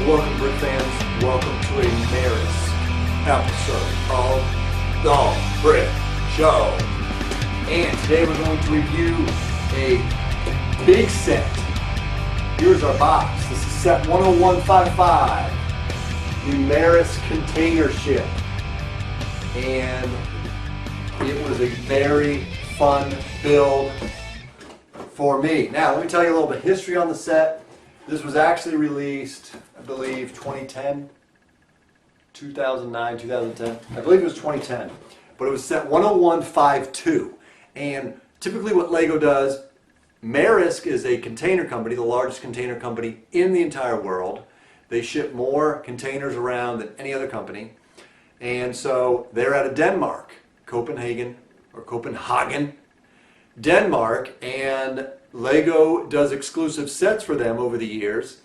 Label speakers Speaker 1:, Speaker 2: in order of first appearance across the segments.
Speaker 1: Welcome, Brick fans. Welcome to a Maersk episode of The Brick Show. And today we're going to review a big set. Here's our box. This is set 10155, the Maersk container ship. And it was a very fun build for me. Now, let me tell you a little bit of history on the set. This was actually released, I believe, 2010, 2009, 2010. I believe it was 2010. But it was set 10152. And typically what Lego does, Maersk is a container company, the largest container company in the entire world. They ship more containers around than any other company. And so they're out of Denmark, Copenhagen, Denmark, and Lego does exclusive sets for them over the years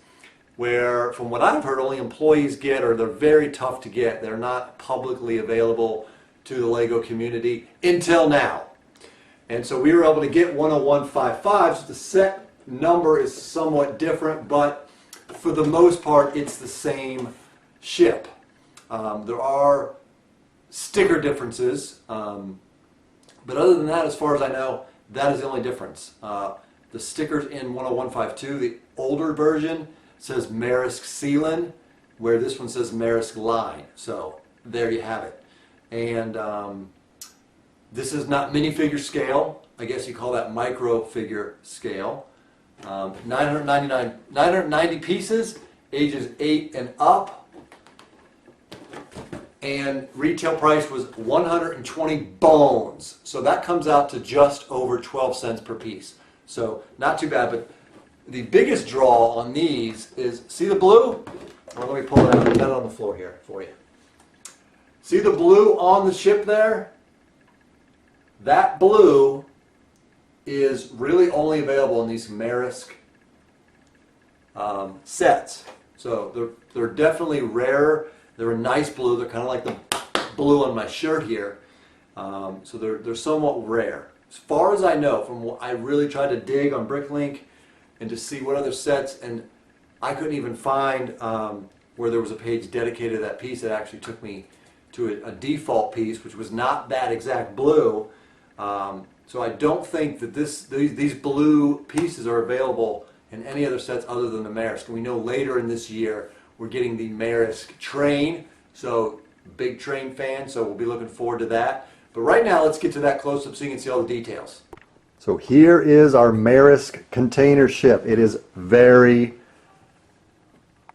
Speaker 1: where, from what I've heard, only employees get, or they're very tough to get. They're not publicly available to the Lego community until now. And so we were able to get 10155, so the set number is somewhat different, but for the most part it's the same ship. There are sticker differences, but other than that, as far as I know, that is the only difference. The stickers in 10152, the older version says Maersk Sealand, where this one says Maersk Line. So there you have it. And this is not minifigure scale. I guess you call that micro figure scale. 990 pieces, ages 8 and up. And retail price was 120 bones. So that comes out to just over 12 cents per piece. So not too bad, but the biggest draw on these is, see the blue? Well, let me pull it out, put that on the floor here for you. See the blue on the ship there? That blue is really only available in these Maersk sets. So they're definitely rare. They're a nice blue. They're kind of like the blue on my shirt here. So they're somewhat rare. As far as I know, from what I really tried to dig on Bricklink and to see what other sets, and I couldn't even find where there was a page dedicated to that piece. That actually took me to a default piece, which was not that exact blue. So I don't think that these blue pieces are available in any other sets other than the Maersk. And we know later in this year we're getting the Maersk train, so big train fan, so we'll be looking forward to that. But right now, let's get to that close-up so you can see all the details. So here is our Maersk container ship. It is very,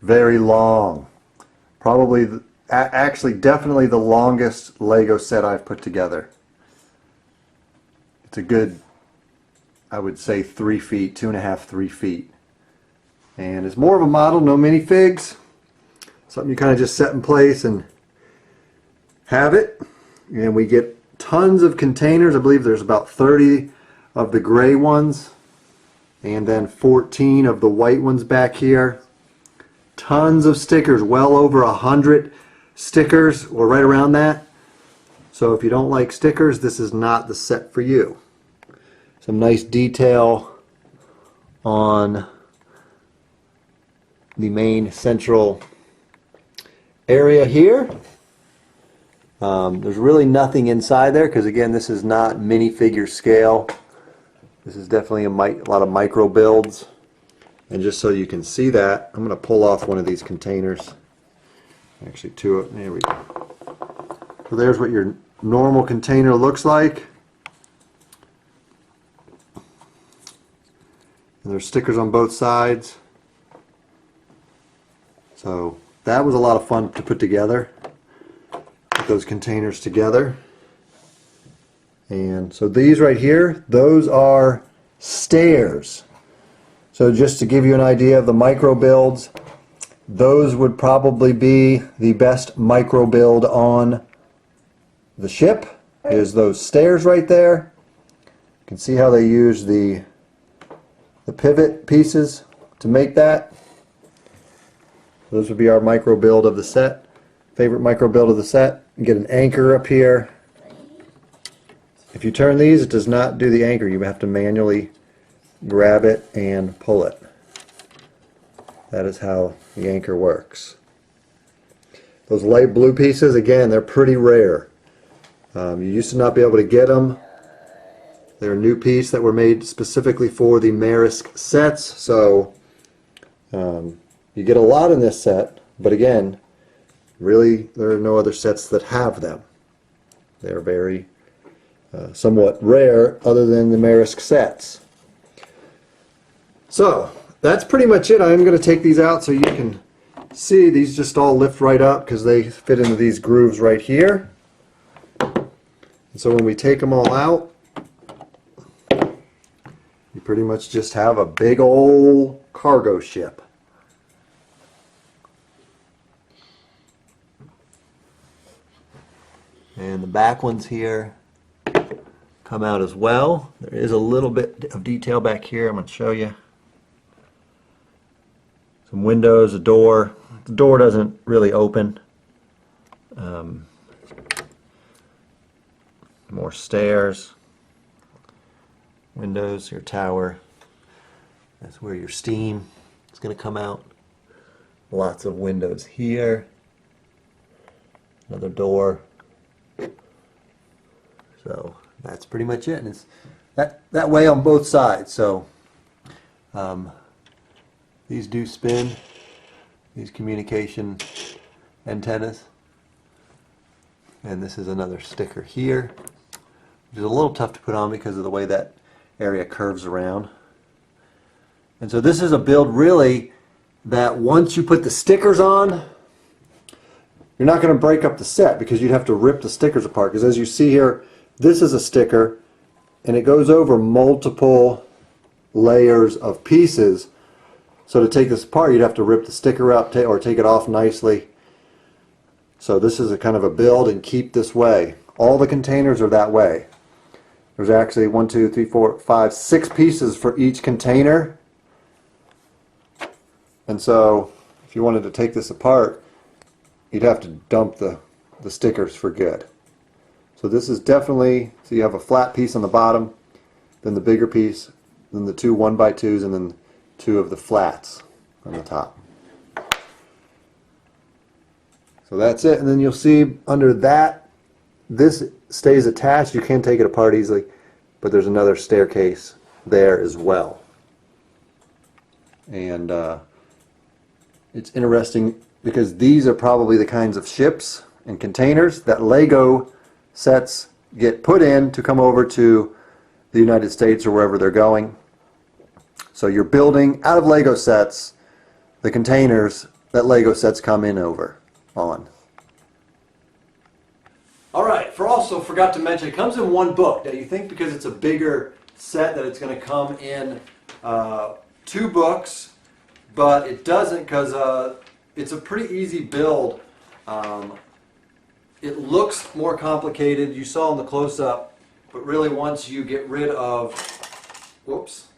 Speaker 1: very long. Probably, actually, definitely the longest Lego set I've put together. It's a good, I would say, 3 feet, 2.5, 3 feet. And it's more of a model, no minifigs. Something you kind of just set in place and have it. And we get tons of containers. I believe there's about 30 of the gray ones and then 14 of the white ones back here. Tons of stickers, well over 100 stickers, or right around that. So if you don't like stickers, this is not the set for you. Some nice detail on the main central area here. There's really nothing inside there because, again, this is not minifigure scale. This is definitely a lot of micro builds. And just so you can see that, I'm going to pull off one of these containers. Actually, two of them. There we go. So there's what your normal container looks like. And there's stickers on both sides. So that was a lot of fun to put together. Put those containers together. And so these right here, those are stairs. So just to give you an idea of the micro builds, those would probably be the best micro build on the ship. Is those stairs right there. You can see how they use the pivot pieces to make that. Those would be our micro build of the set. Favorite micro build of the set. You get an anchor up here. If you turn these, it does not do the anchor. You have to manually grab it and pull it. That is how the anchor works. Those light blue pieces, again, they're pretty rare. You used to not be able to get them. They're a new piece that were made specifically for the Maersk sets, so you get a lot in this set, but again, really there are no other sets that have them. They're very somewhat rare other than the Maersk sets. So that's pretty much it. I'm going to take these out so you can see these just all lift right up because they fit into these grooves right here. And so when we take them all out, you pretty much just have a big old cargo ship. And the back ones here come out as well. There is a little bit of detail back here. I'm going to show you. Some windows, a door. The door doesn't really open. More stairs. Windows, your tower. That's where your steam is going to come out. Lots of windows here. Another door. So that's pretty much it. And it's that way on both sides. So these do spin, these communication antennas. And this is another sticker here, which is a little tough to put on because of the way that area curves around. And so this is a build really that once you put the stickers on, you're not going to break up the set because you'd have to rip the stickers apart. Because as you see here, this is a sticker and it goes over multiple layers of pieces. So to take this apart, you'd have to rip the sticker out or take it off nicely. So this is a kind of a build and keep this way. All the containers are that way. There's actually 1, 2, 3, 4, 5, 6 pieces for each container. And so if you wanted to take this apart, you'd have to dump the stickers for good. So this is definitely, so you have a flat piece on the bottom, then the bigger piece, then the 2 1x2s, and then 2 of the flats on the top. So that's it, and then you'll see under that, this stays attached. You can take it apart easily, but there's another staircase there as well. And it's interesting because these are probably the kinds of ships and containers that Lego sets get put in to come over to the United States or wherever they're going. So you're building out of Lego sets the containers that Lego sets come in over on. Alright, also forgot to mention, it comes in one book. Now you think because it's a bigger set that it's going to come in 2 books, but it doesn't because it's a pretty easy build. It looks more complicated, you saw in the close-up, but really once you get rid of, once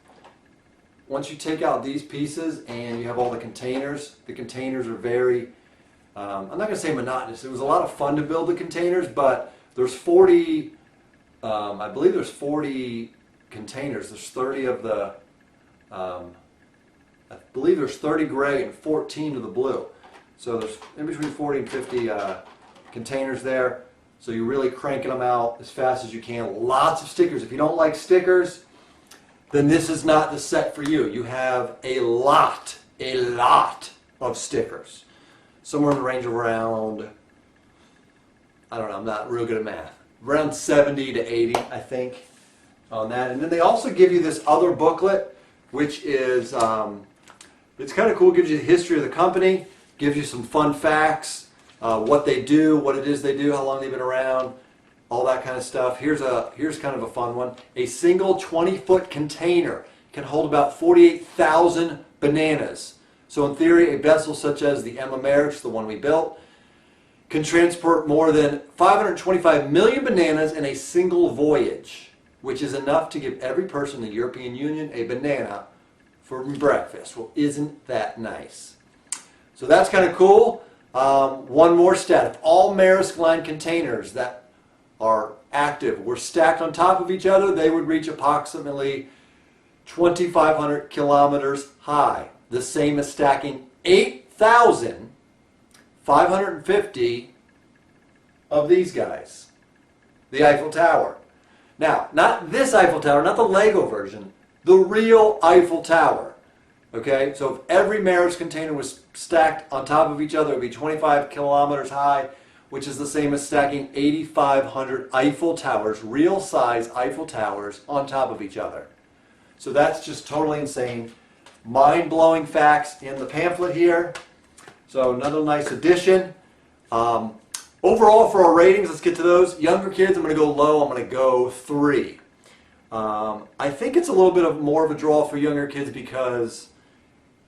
Speaker 1: you take out these pieces and you have all the containers are very, I'm not going to say monotonous. It was a lot of fun to build the containers, but there's 40, I believe there's 40 containers. There's 30 of the, I believe there's 30 gray and 14 of the blue. So there's in between 40 and 50 containers there. So you're really cranking them out as fast as you can. Lots of stickers. If you don't like stickers, then this is not the set for you. You have a lot of stickers. Somewhere in the range of around, I don't know, I'm not real good at math. Around 70 to 80, I think, on that. And then they also give you this other booklet, which is, it's kind of cool. It gives you the history of the company, gives you some fun facts, what they do, what it is they do, how long they've been around, all that kind of stuff. Here's kind of a fun one. A single 20-foot container can hold about 48,000 bananas. So in theory, a vessel such as the Maersk, the one we built, can transport more than 525 million bananas in a single voyage, which is enough to give every person in the European Union a banana for breakfast. Well, isn't that nice? So that's kind of cool. One more stat. If all Maersk line containers that are active were stacked on top of each other, they would reach approximately 2,500 kilometers high. the same as stacking 8,550 of these guys. The Eiffel Tower. Now, not this Eiffel Tower, not the Lego version, the real Eiffel Tower. Okay, so if every Maersk container was stacked on top of each other, it would be 25 kilometers high, which is the same as stacking 8,500 Eiffel Towers, real size Eiffel Towers, on top of each other. So that's just totally insane. Mind-blowing facts in the pamphlet here. So another nice addition. Overall, for our ratings, let's get to those. Younger kids, I'm going to go low. I'm going to go 3. I think it's a little bit more of a draw for younger kids because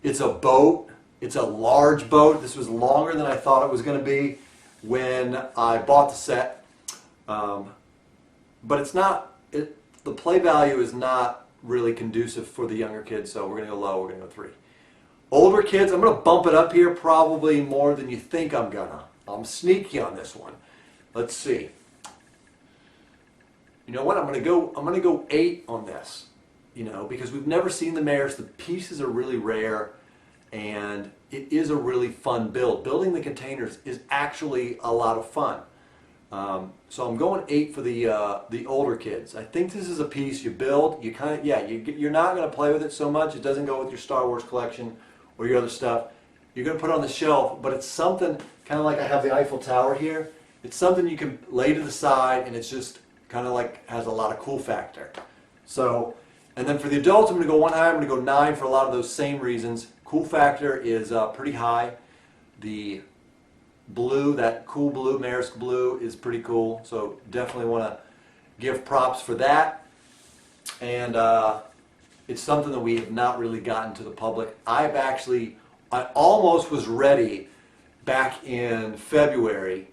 Speaker 1: it's a boat. It's a large boat. This was longer than I thought it was going to be when I bought the set. But it's not, the play value is not really conducive for the younger kids, so we're going to go low. We're going to go 3. Older kids, I'm going to bump it up here probably more than you think I'm going to. I'm sneaky on this one. Let's see. You know what? I'm going to go 8 on this. You know, because we've never seen the Maersk. The pieces are really rare, and it is a really fun build. Building the containers is actually a lot of fun. So I'm going 8 for the older kids. I think this is a piece you build. You kind of, yeah, you're not going to play with it so much. It doesn't go with your Star Wars collection or your other stuff. You're going to put it on the shelf, but it's something kind of like I have the Eiffel Tower here. It's something you can lay to the side, and it's just kind of like has a lot of cool factor. So, and then for the adults, I'm going to go 1 higher. I'm going to go 9 for a lot of those same reasons. Cool factor is pretty high. The blue, that cool blue, Maersk blue, is pretty cool. So definitely want to give props for that. And it's something that we have not really gotten to the public. I almost was ready back in February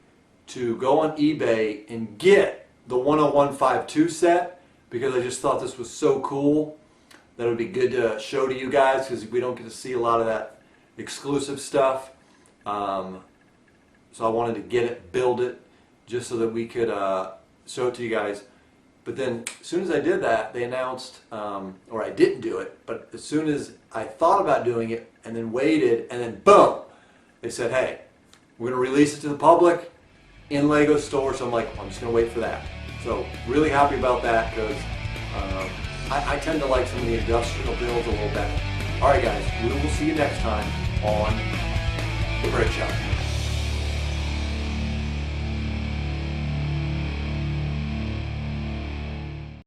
Speaker 1: to go on eBay and get the 10152 set because I just thought this was so cool that it would be good to show to you guys because we don't get to see a lot of that exclusive stuff. So I wanted to get it, build it, just so that we could show it to you guys. But then as soon as I did that, they announced, or I didn't do it, but as soon as I thought about doing it and then waited, and then boom, they said, hey, we're going to release it to the public in Lego store. So I'm like, I'm just going to wait for that. So really happy about that because I tend to like some of the industrial builds a little better. All right, guys, we will see you next time on The Brick Shop.